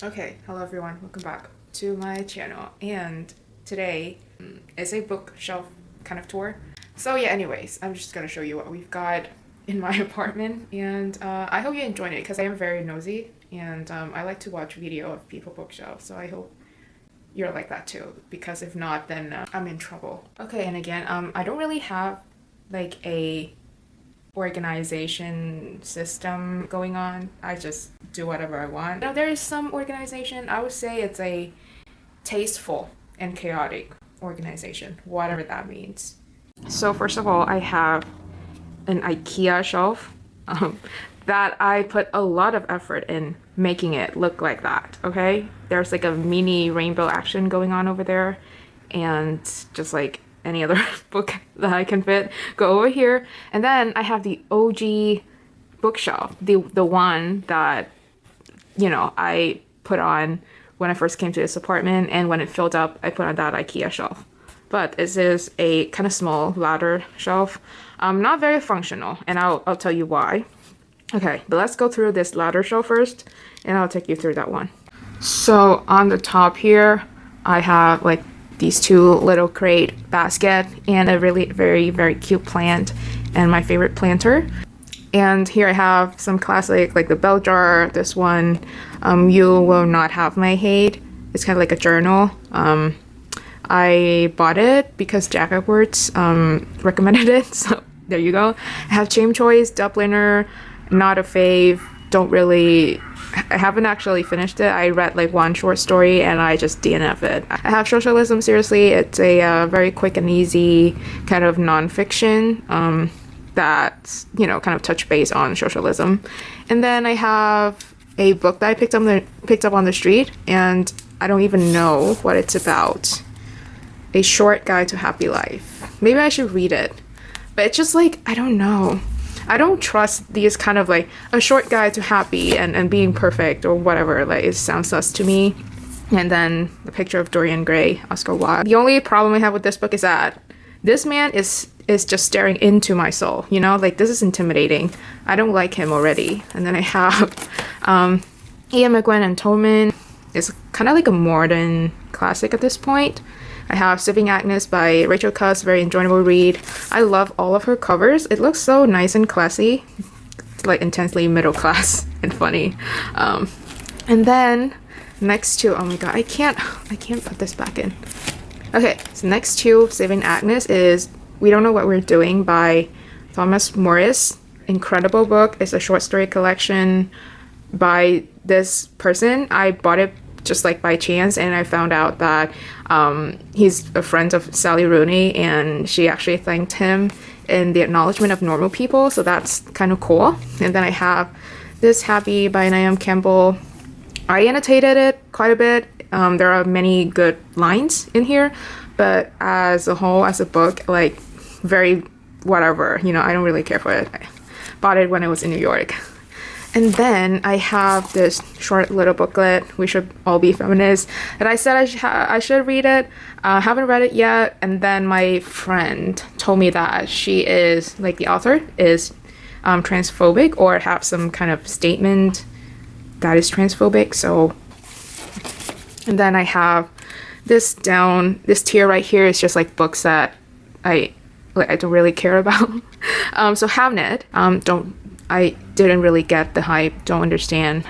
Okay, hello everyone, welcome back to my channel, and today is a bookshelf kind of tour. So yeah, anyways, I'm just gonna show you what we've got in my apartment, and I hope you enjoyed it because I am very nosy, and I like to watch video of people bookshelves, so I hope you're like that too, because if not, then I'm in trouble. Okay, and again, I don't really have like a organization system going on. I just do whatever I want. Now there is some organization. I would say it's a tasteful and chaotic organization, whatever that means. So first of all, I have an IKEA shelf that I put a lot of effort in making it look like that, okay? There's like a mini rainbow action going on over there, and just like any other book that I can fit go over here. And then I have the OG bookshelf, the one that, you know, I put on when I first came to this apartment, and when it filled up, I put on that IKEA shelf. But this is a kind of small ladder shelf, not very functional, and I'll tell you why. Okay, but let's go through this ladder shelf first, and I'll take you through that one. So on the top here, I have like these two little crate basket and a really very cute plant and my favorite planter. And here I have some classic, like the bell jar. This one, You Will Not Have My Hate. It's kind of like a journal. I bought it because Jack Edwards recommended it, so there you go. I have James Choice, Dubliner, not a fave. I haven't actually finished it. I read like one short story and I just DNF it. I have Socialism Seriously. It's a very quick and easy kind of nonfiction that, you know, kind of touch base on socialism. And then I have a book that I picked up on the street, and I don't even know what it's about. A Short Guide to Happy Life. Maybe I should read it. But it's just like, I don't know. I don't trust these kind of like a short guide to happy and being perfect or whatever. Like, it sounds sus to me. And then the picture of Dorian Gray, Oscar Wilde. The only problem I have with this book is that this man is just staring into my soul. You know, like, this is intimidating. I don't like him already. And then I have Ian McEwan and Tolman. It's kind of like a modern classic at this point. I have Sipping Agnes by Rachel Cusk, very enjoyable read. I love all of her covers. It looks so nice and classy, like intensely middle class and funny. And then next to, oh my god, I can't put this back in. Okay, so next to Sipping Agnes is We Don't Know What We're Doing by Thomas Morris. Incredible book. It's a short story collection by this person. I bought it just like by chance, and I found out that he's a friend of Sally Rooney, and she actually thanked him in the acknowledgement of normal people, so that's kind of cool. And then I have This Happy by Naomi Campbell. I annotated it quite a bit. There are many good lines in here, but as a whole, as a book, like, very whatever, you know, I don't really care for it. I bought it when I was in New York. And then I have this short little booklet, We Should All Be Feminists, that I said I should read it. Haven't read it yet. And then my friend told me that she is, like, the author is transphobic or have some kind of statement that is transphobic. So, and then I have this tier right here is just like books that I don't really care about. So Hamnet, I didn't really get the hype, don't understand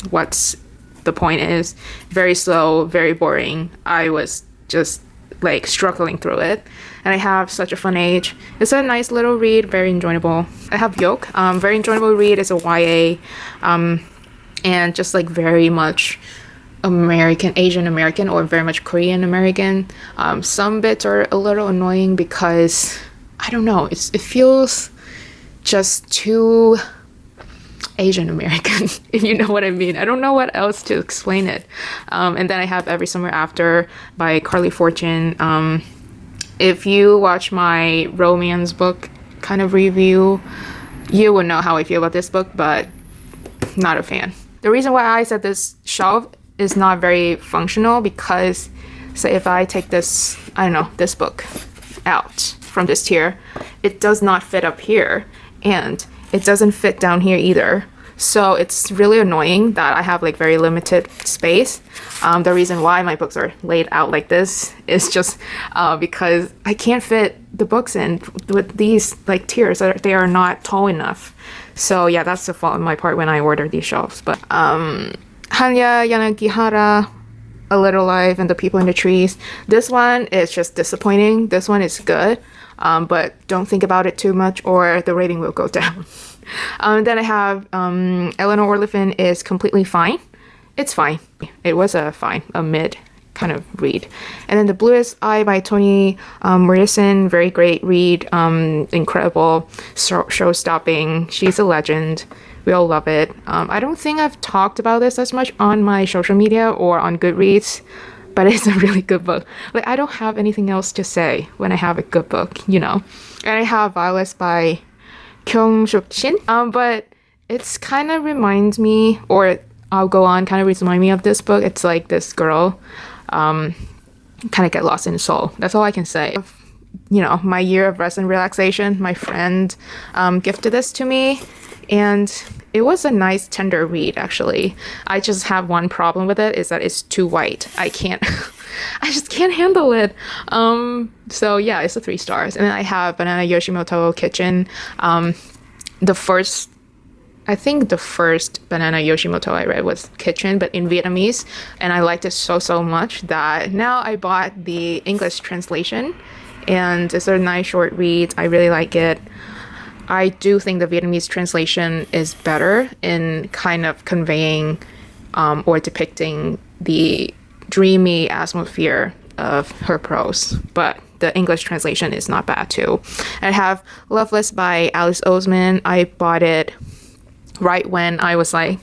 what's the point is. Very slow, very boring. I was just like struggling through it. And I have Such a Fun Age. It's a nice little read, very enjoyable. I have Yoke, very enjoyable read. It's a YA, and just like very much American, Asian American, or very much Korean American. Some bits are a little annoying because, I don't know, it feels just too Asian American, if you know what I mean. I don't know what else to explain it. And then I have Every Summer After by Carly Fortune. If you watch my romance book kind of review, you would know how I feel about this book, but not a fan. The reason why I said this shelf is not very functional because, say if I take this, I don't know, this book out from this tier, it does not fit up here, and it doesn't fit down here either. So it's really annoying that I have like very limited space. The reason why my books are laid out like this is just because I can't fit the books in with these like tiers. They are not tall enough. So yeah, that's the fault on my part when I ordered these shelves. But Hanya Yanagihara, A Little Life, and The People in the Trees. This one is just disappointing. This one is good, but don't think about it too much or the rating will go down. Then I have Eleanor Oliphant is Completely Fine. It's fine. It was a mid kind of read. And then The Bluest Eye by Toni Morrison, very great read, incredible, show-stopping. She's a legend. We all love it. I don't think I've talked about this as much on my social media or on Goodreads, but it's a really good book. Like, I don't have anything else to say when I have a good book, you know. And I have Violets by Kyung-suk Shin, but it's kind of reminds me, or I'll go on, kind of remind me of this book. It's like this girl kind of get lost in Seoul. That's all I can say. You know, my year of rest and relaxation, my friend gifted this to me, and it was a nice tender read, actually. I just have one problem with it, is that it's too white. I just can't handle it. So yeah, it's a 3 stars. And then I have Banana Yoshimoto Kitchen. I think the first Banana Yoshimoto I read was Kitchen, but in Vietnamese, and I liked it so much that now I bought the English translation, and it's a nice short read. I really like it. I do think the Vietnamese translation is better in kind of conveying or depicting the dreamy atmosphere of her prose, but the English translation is not bad too. I have Loveless by Alice Oseman. I bought it right when I was like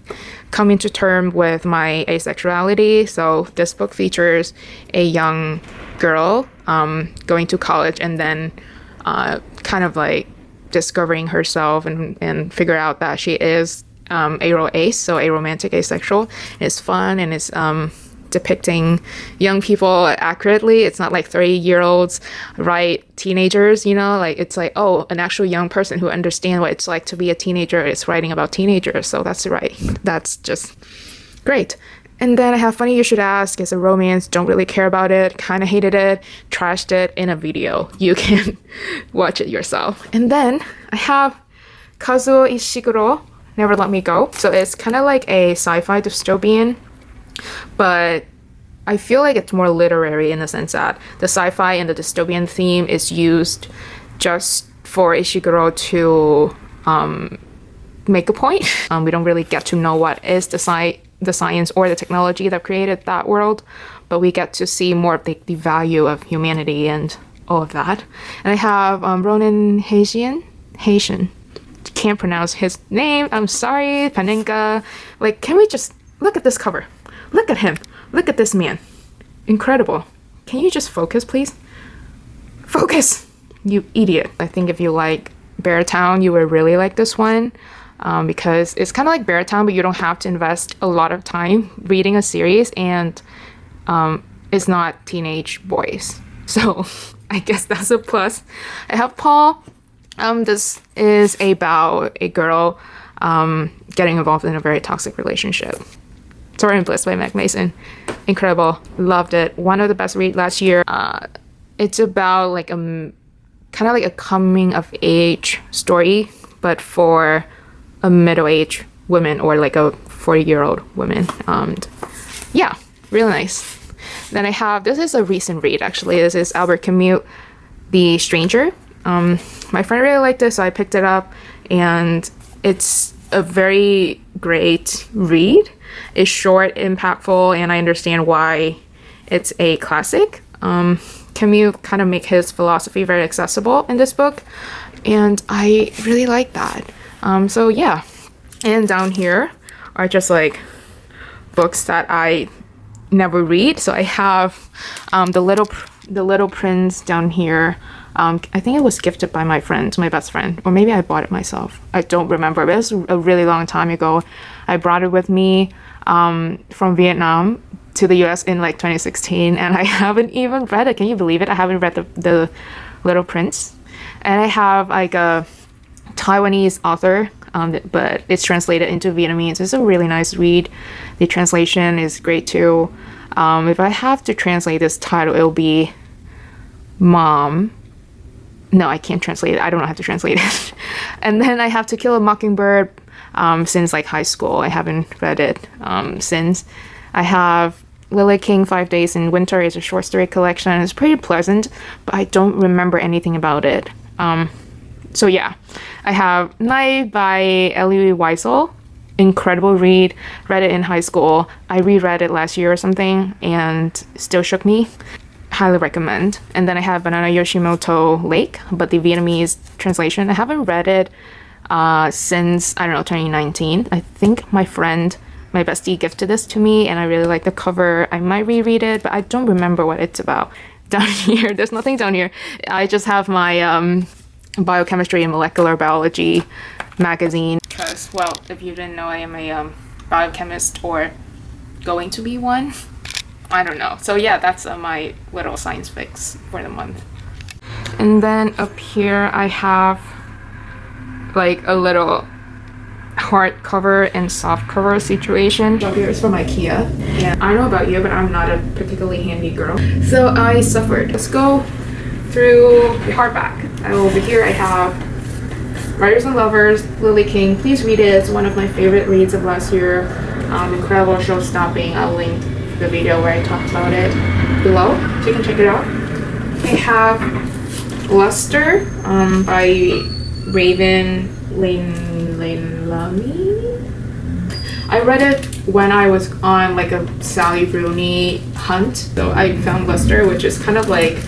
coming to term with my asexuality. So this book features a young girl going to college and then kind of like discovering herself and figure out that she is ace, so aromantic asexual. It's fun and it's depicting young people accurately. It's not like 30-year-olds write teenagers, you know, like it's like, oh, an actual young person who understands what it's like to be a teenager is writing about teenagers. So that's just great. And then I have Funny You Should Ask. It's a romance. Don't really care about it. Kind of hated it. Trashed it in a video. You can watch it yourself. And then I have Kazuo Ishiguro, Never Let Me Go. So it's kind of like a sci-fi dystopian, but I feel like it's more literary in the sense that the sci-fi and the dystopian theme is used just for Ishiguro to make a point. We don't really get to know what is the science or the technology that created that world, but we get to see more of the value of humanity and all of that. And I have Ronan Haitian. Can't pronounce his name. I'm sorry, Panenka. Like, can we just look at this cover? Look at him. Look at this man. Incredible. Can you just focus, please? Focus, you idiot. I think if you like Beartown, you would really like this one. Because it's kind of like Beartown, but you don't have to invest a lot of time reading a series, and it's not teenage boys. So I guess that's a plus. I have Paul. This is about a girl getting involved in a very toxic relationship. Sorry and Bliss by Meg Mason. Incredible. Loved it. One of the best read last year. It's about like kind of like a coming of age story, but for a middle-aged woman or like a 40-year-old woman. Yeah, really nice. Then I have, this is a recent read actually. This is Albert Camus, The Stranger. My friend really liked this, so I picked it up, and it's a very great read. It's short, impactful, and I understand why it's a classic. Camus kind of make his philosophy very accessible in this book, and I really like that. So yeah, and down here are just like books that I never read. So I have the Little Prince down here. I think it was gifted by my friend, my best friend, or maybe I bought it myself. I don't remember, but it was a really long time ago. I brought it with me from Vietnam to the US in like 2016, and I haven't even read it. Can you believe it? I haven't read the Little Prince. And I have like a Taiwanese author but it's translated into Vietnamese. It's a really nice read. The translation is great too. If I have to translate this title, it'll be Mom. No, I can't translate it. I don't know how to translate it. And then I have To Kill a Mockingbird since like high school. I haven't read it since. I have Lily King, 5 Days in Winter. Is a short story collection. It's pretty pleasant, but I don't remember anything about it. So yeah, I have Night by Elie Wiesel. Incredible read. Read it in high school. I reread it last year or something and still shook me. Highly recommend. And then I have Banana Yoshimoto Lake, but the Vietnamese translation. I haven't read it since, I don't know, 2019. I think my bestie gifted this to me and I really like the cover. I might reread it, but I don't remember what it's about. Down here, there's nothing down here. I just have my biochemistry and molecular biology magazine. Because, well, if you didn't know, I am a biochemist or going to be one. I don't know. So yeah, that's my little science fix for the month. And then up here I have like a little hardcover and softcover situation. Up here is from IKEA. And I don't know about you, but I'm not a particularly handy girl. So I suffered. Let's go through the hardback. Over here I have Writers and Lovers, Lily King. Please read it. It's one of my favorite reads of last year. Incredible show-stopping. I'll link the video where I talked about it below, so you can check it out. I have Luster by Raven Leilani. I read it when I was on like a Sally Rooney hunt, so I found Luster, which is kind of like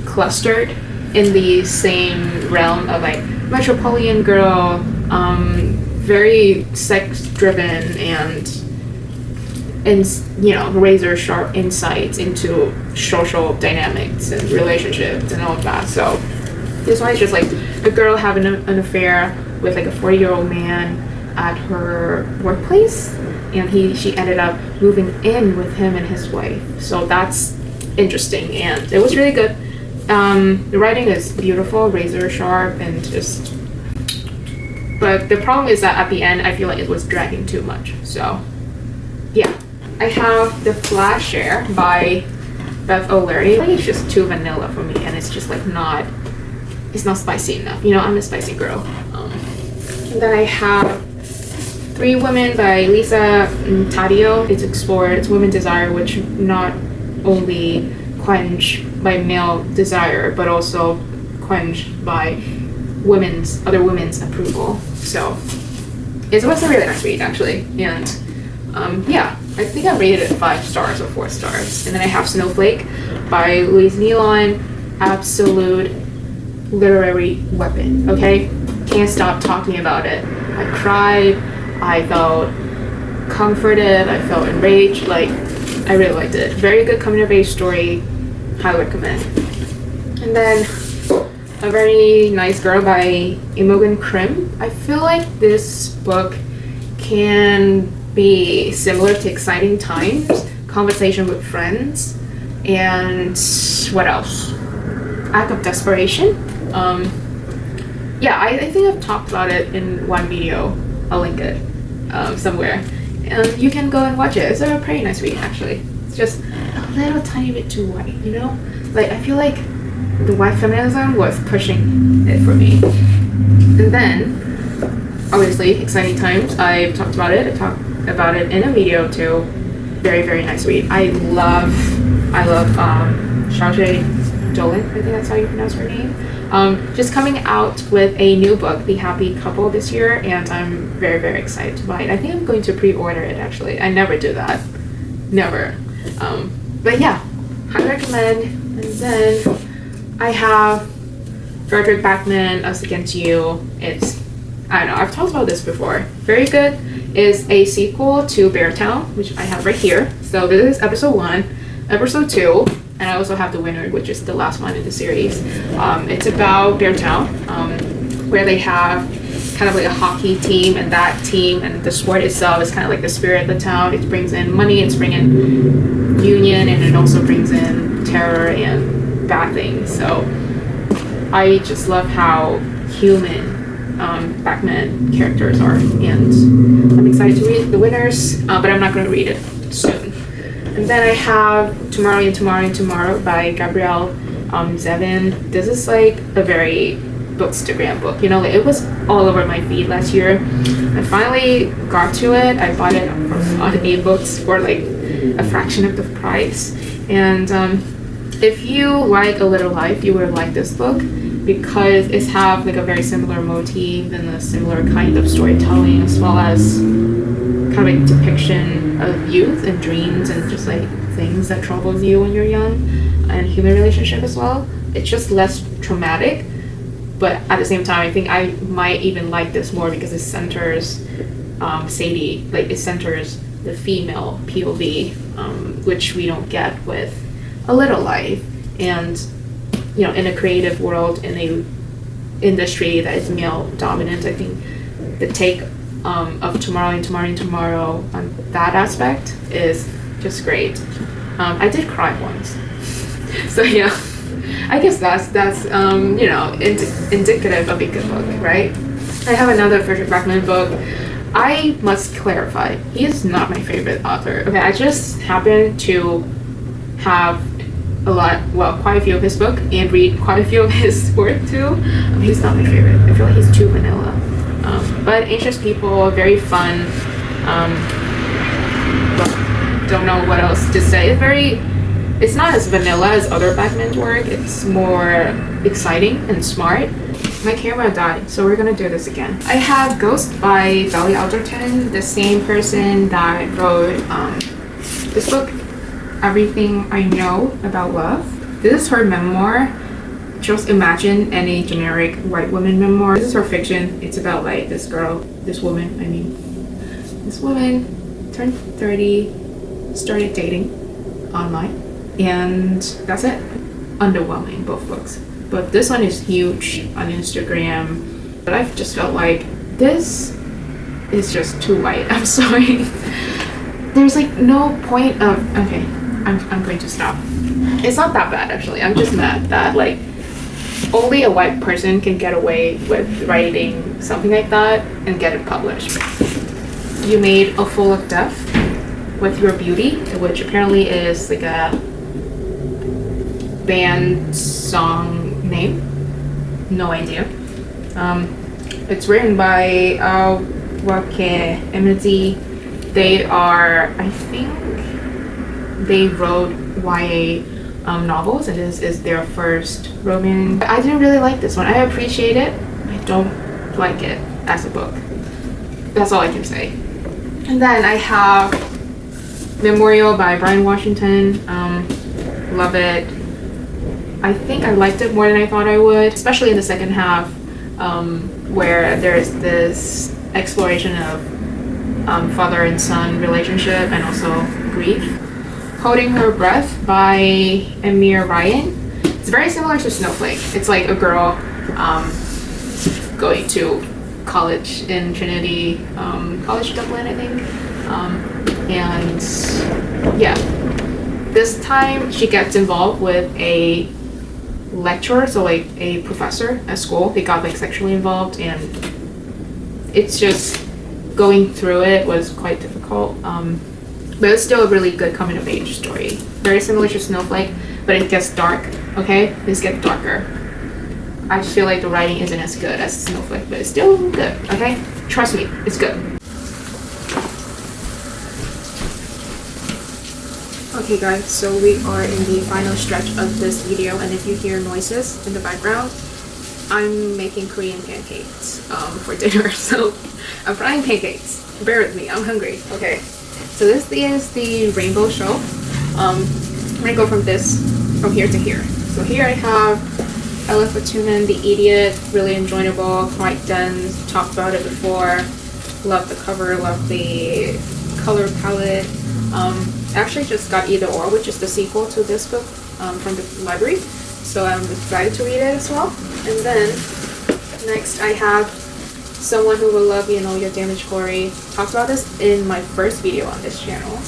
clustered in the same realm of like Metropolitan Girl, very sex-driven and you know, razor sharp insights into social dynamics and relationships and all of that. So this one is just like a girl having an affair with like a 40-year-old man at her workplace, and she ended up moving in with him and his wife. So that's interesting, and it was really good. The writing is beautiful, razor sharp, and just, but the problem is that at the end I feel like it was dragging too much. So yeah. I have The Flash Share by Beth O'Leary. I think it's just too vanilla for me, and it's just like it's not spicy enough. You know, I'm a spicy girl. And then I have Three Women by Lisa Taddeo. It's women's desire, which not only quench by male desire, but also quench by other women's approval. So it was a really nice read, actually, and yeah, I think I rated it 5 stars or 4 stars. And then I have Snowflake by Louise Nealon. Absolute literary weapon, okay? Can't stop talking about it. I cried, I felt comforted, I felt enraged, like, I really liked it. Very good coming-of-age story, highly recommend. And then A Very Nice Girl by Imogen Krim. I feel like this book can be similar to Exciting Times, Conversation with Friends, and what else? Act of Desperation. Yeah, I think I've talked about it in one video. I'll link it somewhere. And you can go and watch it. It's a pretty nice read, actually. It's just a little tiny bit too white, you know? Like, I feel like the white feminism was pushing it for me. And then, obviously, Exciting Times. I've talked about it. I talked about it in a video too. Very, very nice read. I love Charlotte Dolan, I think that's how you pronounce her name. Just coming out with a new book, The Happy Couple, this year, and I'm very, very excited to buy it. I think I'm going to pre-order it, actually. I never do that. Never. But yeah, highly recommend. And then I have Fredrik Backman, Us Against You. I don't know, I've talked about this before. Very good. Is a sequel to Beartown, which I have right here. So this is episode 1, episode 2, and I also have the winner, which is the last one in the series. It's about Beartown, where they have kind of like a hockey team, and that team and the sport itself is kind of like the spirit of the town. It brings in money, it's bringing in union, and it also brings in terror and bad things. So I just love how human Batman characters are, and I'm excited to read the winners, but I'm not going to read it soon. And then I have Tomorrow and Tomorrow and Tomorrow by Gabrielle Zevin. This is like a very Bookstagram book. You know, like, it was all over my feed last year. I finally got to it. I bought it on eBooks for like a fraction of the price. And if you like A Little Life, you would like this book because it's have like a very similar motif and a similar kind of storytelling, as well as kind of like depiction of youth and dreams and just like things that troubles you when you're young, and human relationship as well. It's just less traumatic, but at the same time I think I might even like this more because it centers Sadie, like it centers the female POV, which we don't get with A Little Life. And you know, in a creative world, in a industry that is male dominant, I think the take of Tomorrow and Tomorrow and Tomorrow on that aspect is just great. I did cry once. So yeah, I guess that's you know, indicative of a good book, right? I have another Fredrik Backman book. I must clarify, he is not my favorite author. Okay, I just happen to have quite a few of his book and read quite a few of his work too. He's not my favorite. I feel like he's too vanilla. But Anxious People, very fun. Don't know what else to say. It's not as vanilla as other Backman's work. It's more exciting and smart. My camera died, so we're gonna do this again. I have Ghost by Belly Alderton, the same person that wrote this book, Everything I Know About Love. This is her memoir. Just imagine any generic white woman memoir. This is her fiction. It's about like this woman turned 30, started dating online, and that's it. Underwhelming, both books. But this one is huge on Instagram. But I've just felt like this is just too white. I'm sorry. There's like no point of, okay, I'm going to stop. It's not that bad actually. I'm just mad that like only a white person can get away with writing something like that and get it published. You made a fool of death with your beauty, which apparently is like a band song name. No idea. It's written by Wake Emezi. They are, I think, they wrote YA novels, and this is their first romance. I didn't really like this one. I appreciate it. I don't like it as a book. That's all I can say. And then I have Memorial by Brian Washington. Love it. I think I liked it more than I thought I would, especially in the second half, where there's this exploration of father and son relationship and also grief. Holding Her Breath by Amir Ryan. It's very similar to Snowflake. It's like a girl going to college in Trinity College Dublin, I think. And yeah, this time she gets involved with a lecturer, so like a professor at school. They got like sexually involved, and it's just going through it was quite difficult. But it's still a really good coming of age story. Very similar to Snowflake, but it gets dark, okay? This gets darker. I just feel like the writing isn't as good as Snowflake, but it's still good, okay? Trust me, it's good. Okay guys, so we are in the final stretch of this video, and if you hear noises in the background, I'm making Korean pancakes for dinner, so I'm frying pancakes. Bear with me, I'm hungry. Okay. So this is the rainbow shelf. I'm gonna go from here to here. So here I have Ella Fatuman, The Idiot, really enjoyable, quite dense, talked about it before. Love the cover, love the color palette. Actually just got Either Or, which is the sequel to this book from the library. So I'm excited to read it as well. And then next I have Someone Who Will Love You and All Your Damage Glory. Talked about this in my first video on this channel,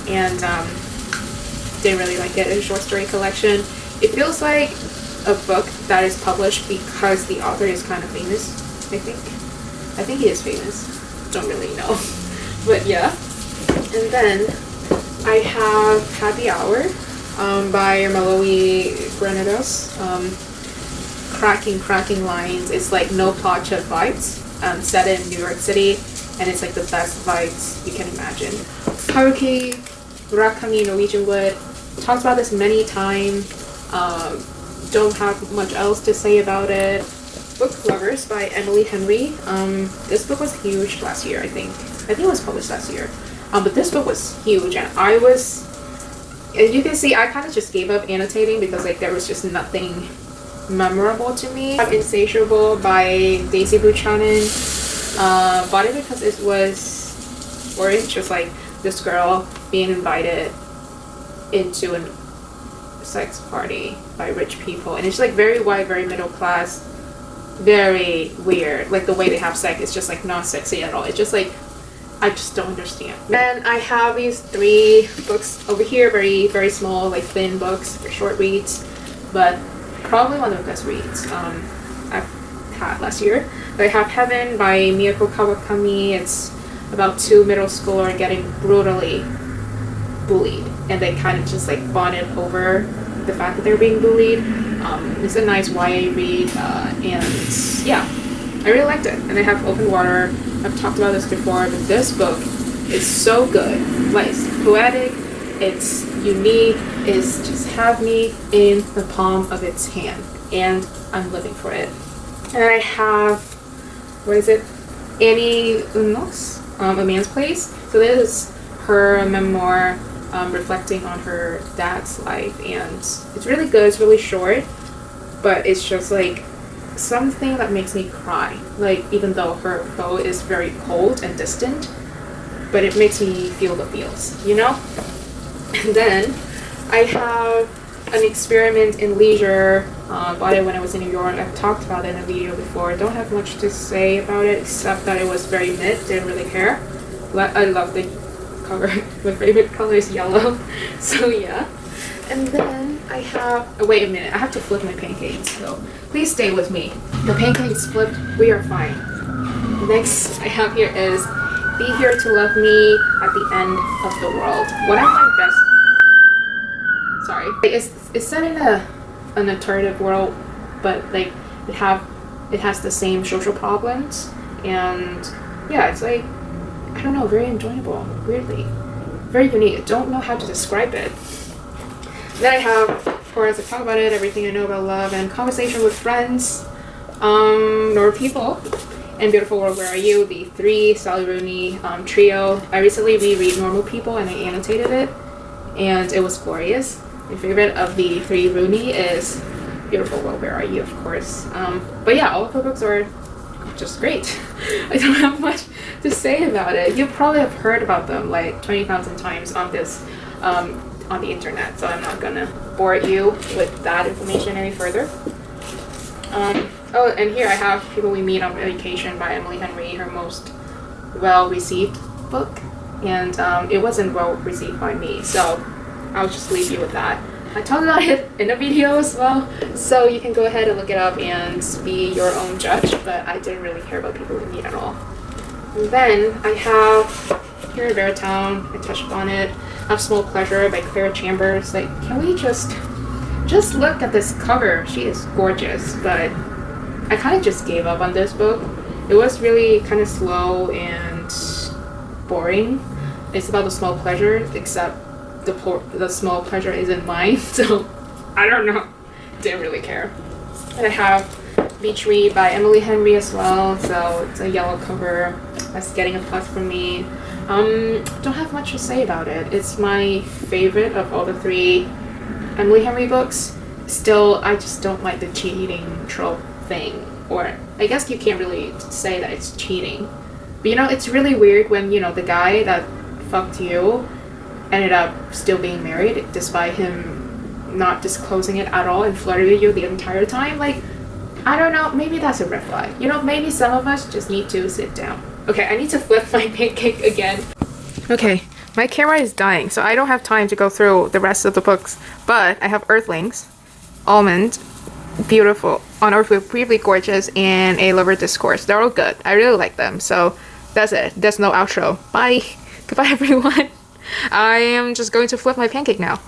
and didn't really like it. It's a short story collection. It feels like a book that is published because the author is kind of famous, I think. I think he is famous. Don't really know. But yeah. And then I have Happy Hour by Meloe Granados. Cracking lines. It's like no plot, just vibes. Set in New York City, and it's like the best vibes you can imagine. Haruki Murakami, Norwegian Wood. Talked about this many times. Don't have much else to say about it. Book Lovers by Emily Henry. This book was huge last year, I think. I think it was published last year. But this book was huge, and as you can see, I kind of just gave up annotating because like there was just nothing memorable to me. Insatiable by Daisy Buchanan. Bought it because it was orange, just like this girl being invited into a sex party by rich people, and it's like very white, very middle class, very weird. Like the way they have sex, it's just like not sexy at all. It's just like I just don't understand. Then I have these 3 books over here, very small, like thin books for short reads, but probably one of the best reads I've had last year. I have Heaven by Miyako Kawakami. It's about 2 middle schoolers getting brutally bullied, and they kind of just like bonded over the fact that they're being bullied. It's a nice YA read, and yeah, I really liked it. And I have Open Water. I've talked about this before, but this book is so good. Like, it's poetic, it's unique, it's just have me in the palm of its hand, and I'm living for it. And I have, what is it? Annie Unos, A Man's Place. So this is her memoir, reflecting on her dad's life, and it's really good. It's really short, but it's just like something that makes me cry. Like, even though her bow is very cold and distant, but it makes me feel the feels, you know? And then I have An Experiment in Leisure. Bought it when I was in New York. I've talked about it in a video before. Don't have much to say about it except that it was very mid. Didn't really care. I love the cover. My favorite color is yellow. So yeah. And then I have, oh, wait a minute, I have to flip my pancakes, so please stay with me. The pancakes flipped, we are fine. Next I have here is Be Here to Love Me at the End of the World. One of my best, sorry. It's set in an alternative world, but like it has the same social problems, and yeah, it's like, I don't know, very enjoyable, weirdly. Very unique. I don't know how to describe it. Then I have, of course, I talk about it, Everything I Know About Love, and Conversation with Friends, Normal People, and Beautiful World, Where Are You? The 3 Sally Rooney trio. I recently reread Normal People and I annotated it, and it was glorious. My favorite of the 3 Rooney is Beautiful World, Where Are You, of course. But yeah, all of her books are just great. I don't have much to say about it. You probably have heard about them like 20,000 times on this on the internet, so I'm not gonna bore you with that information any further. Oh, and here I have People We Meet on Vacation by Emily Henry, her most well-received book, and it wasn't well-received by me, so I'll just leave you with that. I talked about it in a video as well, so you can go ahead and look it up and be your own judge, but I didn't really care about People We Meet at all. And then I have here in Beartown, I touched on it, Have Small Pleasure by Claire Chambers. Like, can we just look at this cover? She is gorgeous, but I kind of just gave up on this book. It was really kind of slow and boring. It's about the small pleasure, except the small pleasure isn't mine, so I don't know. Didn't really care. And I have Beach Read by Emily Henry as well, so it's a yellow cover. That's getting a plus from me. Don't have much to say about it. It's my favorite of all the 3 Emily Henry books. Still, I just don't like the cheating trope thing, or I guess you can't really say that it's cheating. But you know, it's really weird when, you know, the guy that fucked you ended up still being married despite him not disclosing it at all and flirting with you the entire time. Like, I don't know, maybe that's a red flag. You know, maybe some of us just need to sit down. Okay, I need to flip my pancake again. Okay, my camera is dying, so I don't have time to go through the rest of the books, but I have Earthlings, Almond, Beautiful, On Earth with Briefly Gorgeous, and A Lover Discourse. They're all good. I really like them. So that's it. There's no outro. Bye. Goodbye, everyone. I am just going to flip my pancake now.